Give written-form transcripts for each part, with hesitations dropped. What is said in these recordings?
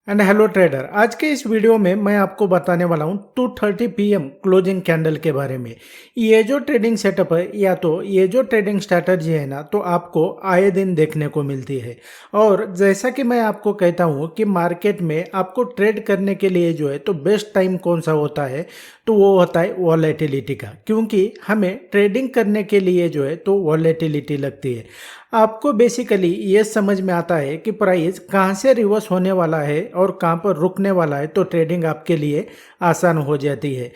And hello trader. आज के इस वीडियो में मैं आपको बताने वाला हूं 2:30 पीएम क्लोजिंग कैंडल के बारे में। ये जो ट्रेडिंग सेटअप है या तो ये जो ट्रेडिंग स्ट्रैटेजी है ना, तो आपको आए दिन देखने को मिलती है। और जैसा कि मैं आपको कहता हूं कि मार्केट में आपको ट्रेड करने के लिए जो है तो बेस्ट टाइम कौन सा होता है, तो वो होता है वॉलेटिलिटी का। क्योंकि हमें ट्रेडिंग करने के लिए जो है तो वॉलेटिलिटी लगती है। आपको बेसिकली ये समझ में आता है कि प्राइस कहाँ से रिवर्स होने वाला है और कहाँ पर रुकने वाला है, तो ट्रेडिंग आपके लिए आसान हो जाती है।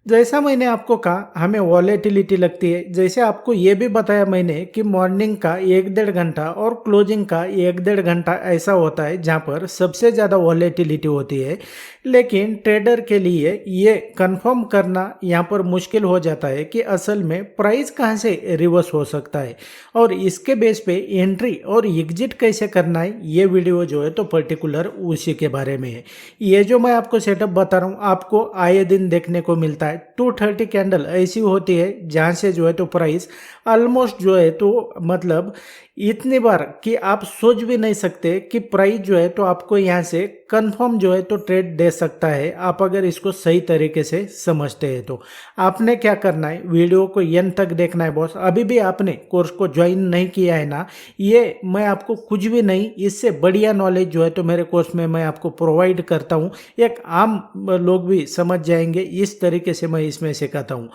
जैसा मैंने आपको कहा, हमें वॉलेटिलिटी लगती है। जैसे आपको ये भी बताया मैंने कि मॉर्निंग का 1-1.5 घंटा और क्लोजिंग का 1-1.5 घंटा ऐसा होता है जहाँ पर सबसे ज़्यादा वॉलेटिलिटी होती है। लेकिन ट्रेडर के लिए ये कंफर्म करना यहाँ पर मुश्किल हो जाता है कि असल में प्राइस कहाँ से रिवर्स हो सकता है और इसके बेस पे एंट्री और एग्जिट कैसे करना है। ये वीडियो जो है तो पर्टिकुलर उसी के बारे में है। ये जो मैं आपको सेटअप बता रहा हूँ आपको आए दिन देखने को मिलता है। 2:30 कैंडल ऐसी होती है जहाँ से जो है तो प्राइस ऑलमोस्ट जो है तो मतलब इतनी बार कि आप सोच भी नहीं सकते कि प्राइस जो है तो आपको यहाँ से कंफर्म जो है तो ट्रेड दे सकता है, आप अगर इसको सही तरीके से समझते हैं तो। आपने क्या करना है, वीडियो को एंड तक देखना है बॉस। अभी भी आपने कोर्स को ज्वाइन नहीं किया है ना, ये मैं आपको कुछ भी नहीं, इससे बढ़िया नॉलेज जो है तो मेरे कोर्स में मैं आपको प्रोवाइड करता हूँ। एक आम लोग भी समझ जाएंगे, इस तरीके से मैं इसमें सिखाता हूँ।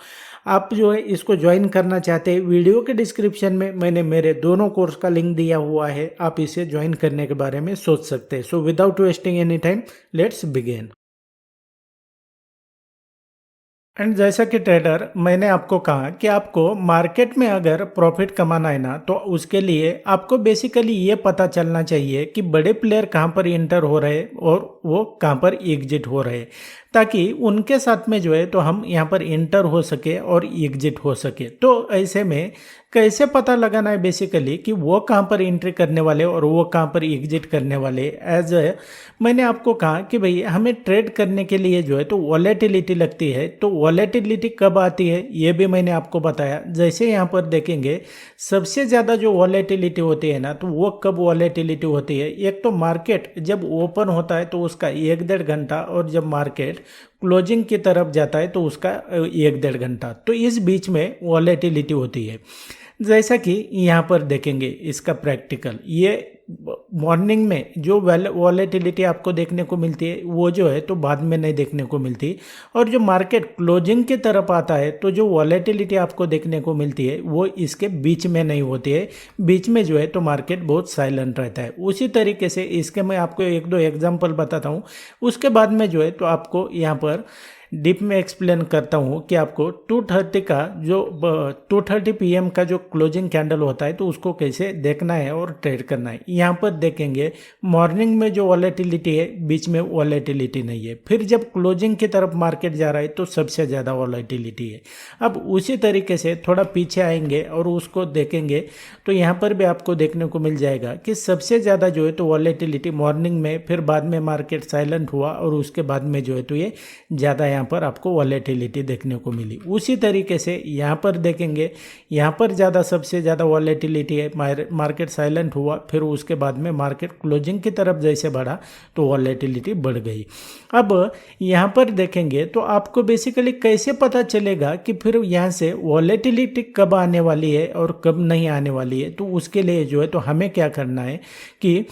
आप जो है इसको ज्वाइन करना चाहते हैं, वीडियो के डिस्क्रिप्शन में मैंने मेरे दोनों कोर्स का लिंक दिया हुआ है, आप इसे ज्वाइन करने के बारे में सोच सकते हैं। So without wasting any time, let's begin. And जैसा कि ट्रेडर मैंने आपको कहा कि आपको मार्केट में अगर प्रॉफिट कमाना है ना, तो उसके लिए आपको बेसिकली ये पता चलना चाहिए कि बड़े प्लेयर कहाँ पर इंटर हो रहे और वो कहाँ पर एग्जिट हो रहे, ताकि उनके साथ में जो है तो हम यहाँ पर इंटर हो सके और एग्जिट हो सके। तो ऐसे में कैसे पता लगाना है बेसिकली कि वो कहाँ पर एंट्री करने वाले और वो कहाँ पर एग्जिट करने वाले। एज मैंने आपको कहा कि भाई हमें ट्रेड करने के लिए जो है तो वॉलेटिलिटी लगती है। तो वॉलेटिलिटी कब आती है ये भी मैंने आपको बताया। जैसे यहाँ पर देखेंगे सबसे ज़्यादा जो वॉलेटिलिटी होती है ना, तो वो कब वॉलेटिलिटी होती है, एक तो मार्केट जब ओपन होता है तो उसका 1-1.5 घंटा, और जब मार्केट क्लोजिंग की तरफ जाता है तो उसका 1-1.5 घंटा। तो इस बीच में वॉलेटिलिटी होती है। जैसा कि यहाँ पर देखेंगे इसका प्रैक्टिकल, ये मॉर्निंग में जो वॉलेटिलिटी आपको देखने को मिलती है वो जो है तो बाद में नहीं देखने को मिलती, और जो मार्केट क्लोजिंग की तरफ आता है तो जो वॉलेटिलिटी आपको देखने को मिलती है वो इसके बीच में नहीं होती है। बीच में जो है तो मार्केट बहुत साइलेंट रहता है। उसी तरीके से इसके मैं आपको 1-2 एग्जाम्पल बताता हूँ, उसके बाद में जो है तो आपको यहाँ पर डीप में एक्सप्लेन करता हूँ कि आपको 2:30 का जो 2:30 पीएम का जो क्लोजिंग कैंडल होता है तो उसको कैसे देखना है और ट्रेड करना है। यहाँ पर देखेंगे मॉर्निंग में जो वॉलेटिलिटी है, बीच में वॉलेटिलिटी नहीं है। फिर जब क्लोजिंग की तरफ मार्केट जा रहा है तो सबसे ज़्यादा वॉलेटिलिटी है। अब उसी तरीके से थोड़ा पीछे आएंगे और उसको देखेंगे तो यहाँ पर भी आपको देखने को मिल जाएगा कि सबसे ज़्यादा जो है तो वॉलेटिलिटी मॉर्निंग में, फिर बाद में मार्केट साइलेंट हुआ और उसके बाद में जो है तो ये ज़्यादा यहाँ पर आपको वॉलेटिलिटी देखने को मिली। उसी तरीके से यहाँ पर देखेंगे, यहाँ पर सबसे ज़्यादा वॉलेटिलिटी है। मार्केट साइलेंट हुआ, फिर उसके बाद में मार्केट क्लोजिंग की तरफ जैसे बढ़ा तो वॉलेटिलिटी बढ़ गई। अब यहाँ पर देखेंगे तो आपको बेसिकली कैसे पता चलेगा कि फिर यहाँ से वॉलेटिलिटी कब आने वाली है और कब नहीं आने वाली है। तो उसके लिए जो है तो हमें क्या करना है कि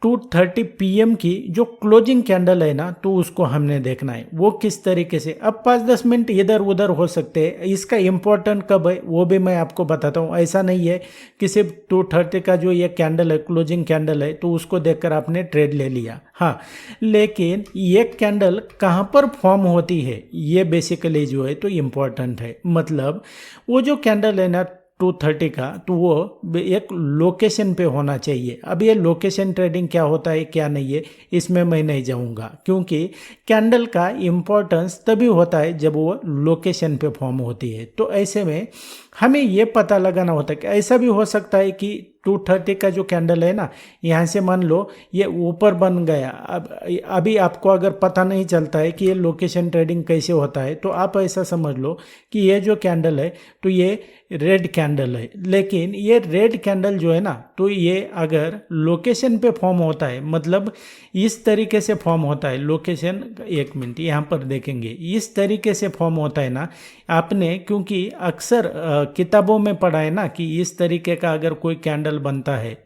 2:30 पीएम की जो क्लोजिंग कैंडल है ना, तो उसको हमने देखना है वो किस तरीके से। अब 5-10 मिनट इधर उधर हो सकते हैं, इसका इम्पोर्टेंट कब है वो भी मैं आपको बताता हूँ। ऐसा नहीं है कि सिर्फ 2:30 का जो ये कैंडल है, क्लोजिंग कैंडल है, तो उसको देखकर आपने ट्रेड ले लिया। हाँ, लेकिन ये कैंडल कहाँ पर फॉर्म होती है ये बेसिकली जो है तो इम्पोर्टेंट है। मतलब वो जो कैंडल है ना 2:30 का, तो वो एक लोकेशन पे होना चाहिए। अब ये लोकेशन ट्रेडिंग क्या होता है क्या नहीं है इसमें मैं नहीं जाऊंगा, क्योंकि कैंडल का इम्पोर्टेंस तभी होता है जब वो लोकेशन पे फॉर्म होती है। तो ऐसे में हमें ये पता लगाना होता है कि ऐसा भी हो सकता है कि 230 का जो कैंडल है ना, यहाँ से मान लो ये ऊपर बन गया। अब अभी आपको अगर पता नहीं चलता है कि ये लोकेशन ट्रेडिंग कैसे होता है, तो आप ऐसा समझ लो कि ये जो कैंडल है तो ये रेड कैंडल है, लेकिन ये रेड कैंडल जो है ना, तो ये अगर लोकेशन पे फॉर्म होता है, मतलब इस तरीके से फॉर्म होता है लोकेशन, एक मिनट यहाँ पर देखेंगे, इस तरीके से फॉर्म होता है ना। आपने क्योंकि अक्सर किताबों में पढ़ा है ना कि इस तरीके का अगर कोई कैंडल बनता है,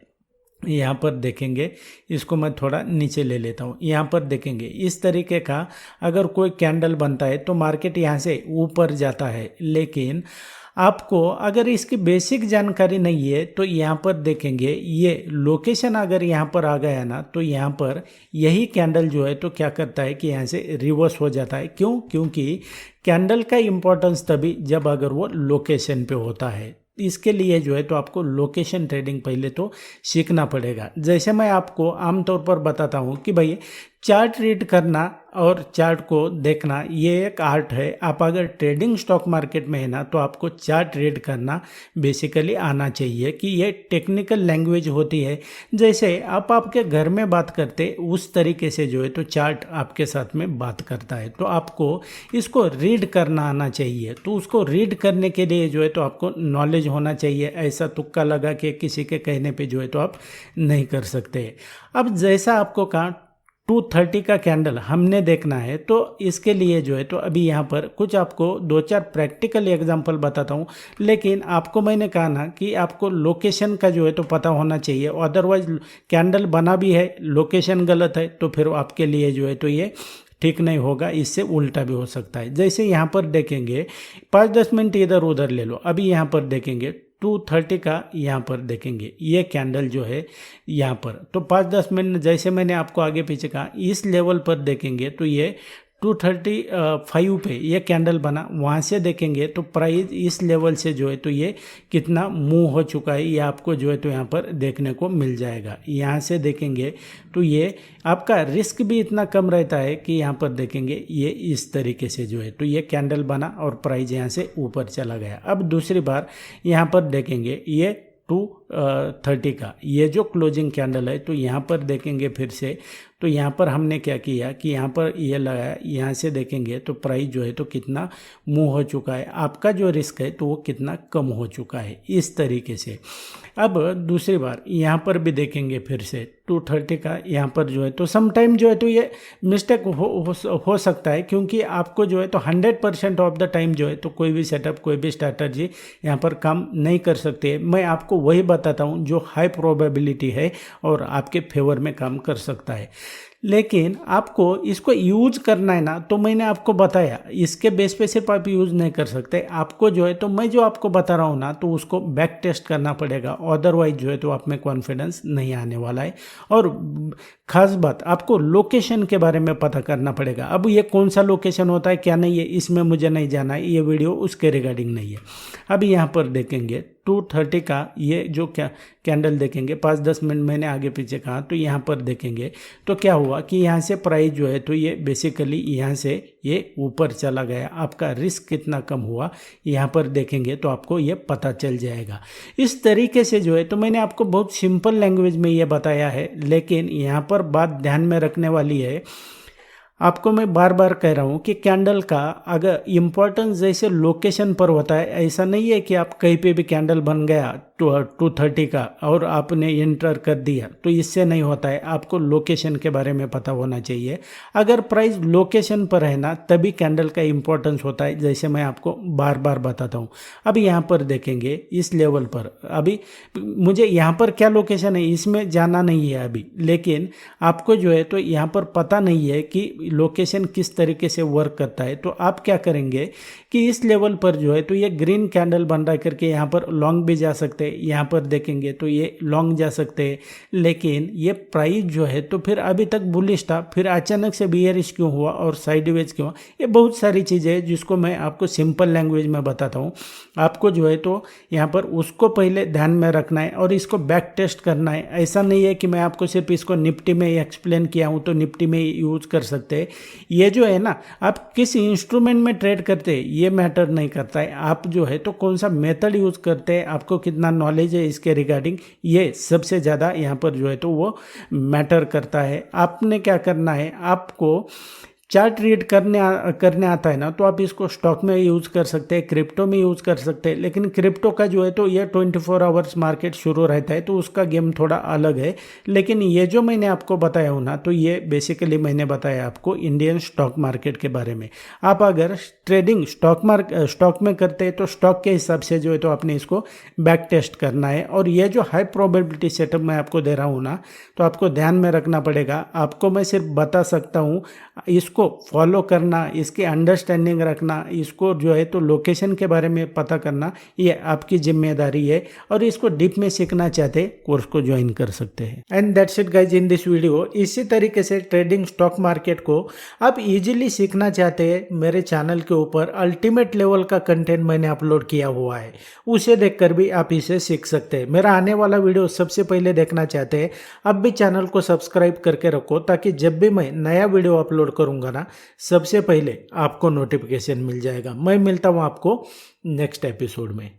यहाँ पर देखेंगे, इसको मैं थोड़ा नीचे ले लेता हूँ, यहाँ पर देखेंगे इस तरीके का अगर कोई कैंडल बनता है तो मार्केट यहाँ से ऊपर जाता है। लेकिन आपको अगर इसकी बेसिक जानकारी नहीं है तो यहाँ पर देखेंगे, ये लोकेशन अगर यहाँ पर आ गया ना, तो यहाँ पर यही कैंडल जो है तो क्या करता है कि यहाँ से रिवर्स हो जाता है। क्यों? क्योंकि कैंडल का इम्पोर्टेंस तभी जब अगर वो लोकेशन पे होता है। इसके लिए जो है तो आपको लोकेशन ट्रेडिंग पहले तो सीखना पड़ेगा। जैसे मैं आपको आमतौर पर बताता हूँ कि भाई चार्ट रीड करना और चार्ट को देखना ये एक आर्ट है। आप अगर ट्रेडिंग स्टॉक मार्केट में है ना, तो आपको चार्ट रीड करना बेसिकली आना चाहिए, कि ये टेक्निकल लैंग्वेज होती है। जैसे आप आपके घर में बात करते उस तरीके से जो है तो चार्ट आपके साथ में बात करता है, तो आपको इसको रीड करना आना चाहिए। तो उसको रीड करने के लिए जो है तो आपको नॉलेज होना चाहिए। ऐसा तुक्का लगा के किसी के कहने पे जो है तो आप नहीं कर सकते। अब जैसा आपको कहा 230 का कैंडल हमने देखना है, तो इसके लिए जो है तो अभी यहाँ पर कुछ आपको 2-4 प्रैक्टिकल एग्जांपल बताता हूँ। लेकिन आपको मैंने कहा ना कि आपको लोकेशन का जो है तो पता होना चाहिए, अदरवाइज कैंडल बना भी है, लोकेशन गलत है, तो फिर आपके लिए जो है तो ये ठीक नहीं होगा, इससे उल्टा भी हो सकता है। जैसे यहाँ पर देखेंगे 5-10 मिनट इधर उधर ले लो। अभी यहाँ पर देखेंगे 230 का, यहाँ पर देखेंगे ये कैंडल जो है यहाँ पर, तो 5-10 मिनट जैसे मैंने आपको आगे पीछे कहा, इस लेवल पर देखेंगे तो ये 235 पे ये कैंडल बना। वहाँ से देखेंगे तो प्राइस इस लेवल से जो है तो ये कितना मूव हो चुका है, ये आपको जो है तो यहाँ पर देखने को मिल जाएगा। यहाँ से देखेंगे तो ये आपका रिस्क भी इतना कम रहता है कि यहाँ पर देखेंगे ये इस तरीके से जो है तो ये कैंडल बना और प्राइस यहाँ से ऊपर चला गया। अब दूसरी बार यहाँ पर देखेंगे ये 230 का ये जो क्लोजिंग कैंडल है, तो यहाँ पर देखेंगे फिर से, तो यहाँ पर हमने क्या किया कि यहाँ पर ये लगाया, यहाँ से देखेंगे तो प्राइस जो है तो कितना मूव हो चुका है, आपका जो रिस्क है तो वो कितना कम हो चुका है, इस तरीके से। अब दूसरी बार यहाँ पर भी देखेंगे फिर से 230 का, यहाँ पर जो है तो समटाइम जो है तो ये मिस्टेक हो सकता है, क्योंकि आपको जो है तो 100% ऑफ द टाइम जो है तो कोई भी सेटअप, कोई भी स्ट्रैटेजी यहाँ पर काम नहीं कर सकते। मैं आपको वही बताता हूँ जो हाई प्रोबेबिलिटी है और आपके फेवर में काम कर सकता है। लेकिन आपको इसको यूज करना है ना, तो मैंने आपको बताया इसके बेस पे सिर्फ आप यूज नहीं कर सकते, आपको जो है तो मैं जो आपको बता रहा हूँ ना, तो उसको बैक टेस्ट करना पड़ेगा, अदरवाइज जो है तो आप में कॉन्फिडेंस नहीं आने वाला है। और खास बात, आपको लोकेशन के बारे में पता करना पड़ेगा। अब ये कौन सा लोकेशन होता है क्या नहीं है, इसमें मुझे नहीं जाना है, ये वीडियो उसके रिगार्डिंग नहीं है। अभी यहाँ पर देखेंगे 230 का ये जो कैंडल देखेंगे, 5-10 मिनट मैंने आगे पीछे कहा, तो यहाँ पर देखेंगे तो क्या हुआ कि यहाँ से प्राइस जो है तो ये बेसिकली यहाँ से ये ऊपर चला गया। आपका रिस्क कितना कम हुआ यहाँ पर देखेंगे तो आपको ये पता चल जाएगा। इस तरीके से जो है तो मैंने आपको बहुत सिंपल लैंग्वेज में ये बताया है, लेकिन यहाँ पर बात ध्यान में रखने वाली है। आपको मैं बार बार कह रहा हूँ कि कैंडल का अगर इम्पोर्टेंस जैसे लोकेशन पर होता है, ऐसा नहीं है कि आप कहीं पे भी कैंडल बन गया 230 का और आपने इंटर कर दिया, तो इससे नहीं होता है। आपको लोकेशन के बारे में पता होना चाहिए। अगर प्राइस लोकेशन पर है ना, तभी कैंडल का इम्पोर्टेंस होता है, जैसे मैं आपको बार बार बताता हूँ। अभी यहाँ पर देखेंगे इस लेवल पर, अभी मुझे यहाँ पर क्या लोकेशन है इसमें जाना नहीं है अभी, लेकिन आपको जो है तो यहाँ पर पता नहीं है कि लोकेशन किस तरीके से वर्क करता है। तो आप क्या करेंगे कि इस लेवल पर जो है तो ये ग्रीन कैंडल बन रहा है करके यहाँ पर लॉन्ग भी जा सकते हैं, सकते हैं। यहाँ पर देखेंगे तो ये लॉन्ग जा सकते हैं, लेकिन ये प्राइस जो है तो फिर अभी तक बुलिश था, फिर अचानक से बियरिश क्यों हुआ और साइडवेज क्यों। ये बहुत सारी चीज़ें हैं जिसको मैं आपको सिंपल लैंग्वेज में बताता हूँ। आपको जो है तो यहाँ पर उसको पहले ध्यान में रखना है और इसको बैक टेस्ट करना है। ऐसा नहीं है कि मैं आपको सिर्फ इसको निफ्टी में एक्सप्लेन किया हूँ तो निफ्टी में यूज कर सकते हैं। ये जो है ना, आप किस इंस्ट्रूमेंट में ट्रेड करते हैं ये मैटर नहीं करता है, आप जो है तो कौन सा मेथड यूज करते हैं, आपको कितना नॉलेज है इसके रिगार्डिंग, ये सबसे ज़्यादा यहाँ पर जो है तो वो मैटर करता है। आपने क्या करना है, आपको चार्ट रीड करने आता है ना, तो आप इसको स्टॉक में यूज़ कर सकते हैं, क्रिप्टो में यूज़ कर सकते हैं। लेकिन क्रिप्टो का जो है तो ये 24 आवर्स मार्केट शुरू रहता है, तो उसका गेम थोड़ा अलग है। लेकिन ये जो मैंने आपको बताया हूँ ना, तो ये बेसिकली मैंने बताया आपको इंडियन स्टॉक मार्केट के बारे में। आप अगर ट्रेडिंग स्टॉक में करते हैं तो स्टॉक के हिसाब से जो है तो आपने इसको बैक टेस्ट करना है। और ये जो हाई प्रोबेबिलिटी सेटअप मैं आपको दे रहा हूँ ना, तो आपको ध्यान में रखना पड़ेगा। आपको मैं सिर्फ बता सकता हूँ, इसको फॉलो करना, इसकी अंडरस्टैंडिंग रखना, इसको जो है तो लोकेशन के बारे में पता करना, ये आपकी जिम्मेदारी है। और इसको डीप में सीखना चाहते कोर्स को ज्वाइन कर सकते हैं। And that's it guys in this video. इसी तरीके से ट्रेडिंग स्टॉक मार्केट को आप इजीली सीखना चाहते हैं, मेरे चैनल के ऊपर अल्टीमेट लेवल का कंटेंट मैंने अपलोड किया हुआ है, उसे देखकर भी आप इसे सीख सकते हैं। मेरा आने वाला वीडियो सबसे पहले देखना चाहते हैं, अब भी चैनल को सब्सक्राइब करके रखो, ताकि जब भी मैं नया वीडियो अपलोड करूंगा ना, सबसे पहले आपको नोटिफिकेशन मिल जाएगा। मैं मिलता हूं आपको नेक्स्ट एपिसोड में।